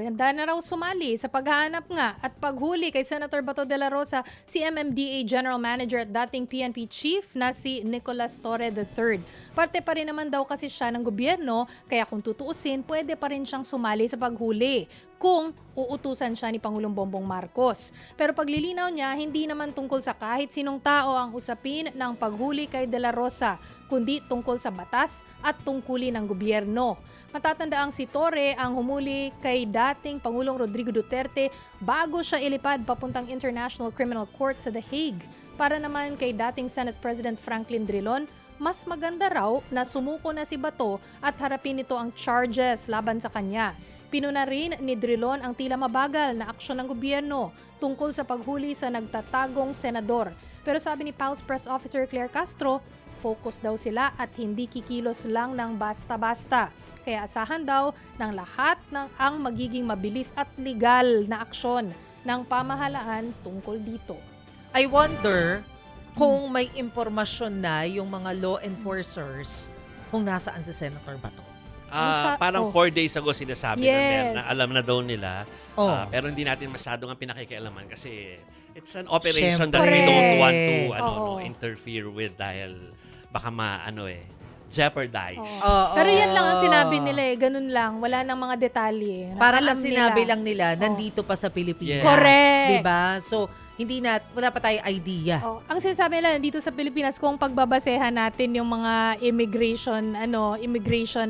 handa na raw sumali sa paghahanap nga at paghuli kay Senator Bato de la Rosa si MMDA General Manager at dating PNP Chief na si Nicolas Torre III. Parte pa rin naman daw kasi siya ng gobyerno, kaya kung tutuusin, pwede pa rin siyang sumali sa paghuli kung uutusan siya ni Pangulong Bongbong Marcos. Pero paglilinaw niya, hindi naman tungkol sa kahit sinong tao ang usapin ng paghuli kay De La Rosa, kundi tungkol sa batas at tungkulin ng gobyerno. Matatandaang si Torre ang humuli kay dating Pangulong Rodrigo Duterte bago siya ilipad papuntang International Criminal Court sa The Hague. Para naman kay dating Senate President Franklin Drilon, mas maganda raw na sumuko na si Bato at harapin nito ang charges laban sa kanya. Pinuna rin ni Drilon ang tila mabagal na aksyon ng gobyerno tungkol sa paghuli sa nagtatagong senador. Pero sabi ni PALS Press Officer Claire Castro, focus daw sila at hindi kikilos lang ng basta-basta. Kaya asahan daw ng lahat ng ang magiging mabilis at legal na aksyon ng pamahalaan tungkol dito. I wonder kung may impormasyon na yung mga law enforcers kung nasaan si Senator Bato. Parang 4 days ago sinasabi ng mayor na alam na daw nila. Oh. Pero hindi natin masyadong ang pinakikialaman kasi it's an operation Siyempre. that we don't want to interfere with dahil baka jeopardize. Pero yan lang ang sinabi nila ganun lang. Wala nang mga detalye. Parang Alam ang sinabi nila. lang nila, nandito pa sa Pilipinas. Yes. Correct. Diba? So, wala pa tayong idea. Ang sinasabi nila dito sa Pilipinas kung pagbabasehan natin yung mga immigration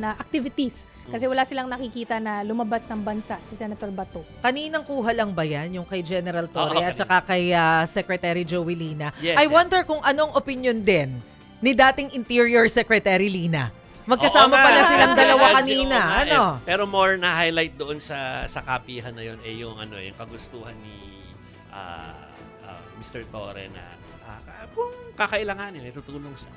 activities kasi wala silang nakikita na lumabas ng bansa si Senator Bato. Kaninang kuha lang ba yan? Yung kay General Torre Oo, at saka kay Secretary Joey Lina. Yes, I yes. wonder kung anong opinion din ni dating Interior Secretary Lina. Magkasama pala silang dalawa kanina. Pero more na highlight doon sa kapihan na yun yung yung kagustuhan ni Mr. Torre na kung kakailanganin, tutulong siya.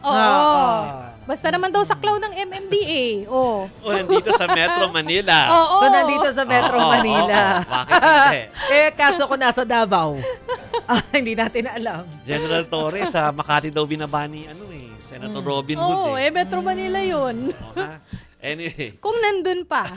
Basta naman daw saklaw ng MMDA. O nandito sa Metro Manila. So, nandito sa Metro Manila. Bakit hindi? Kaso ko nasa Davao. Hindi natin alam. General Torre sa Makati daw binabani Senator Robin Hood. Metro Manila yun. Anyway. Kung nandun pa.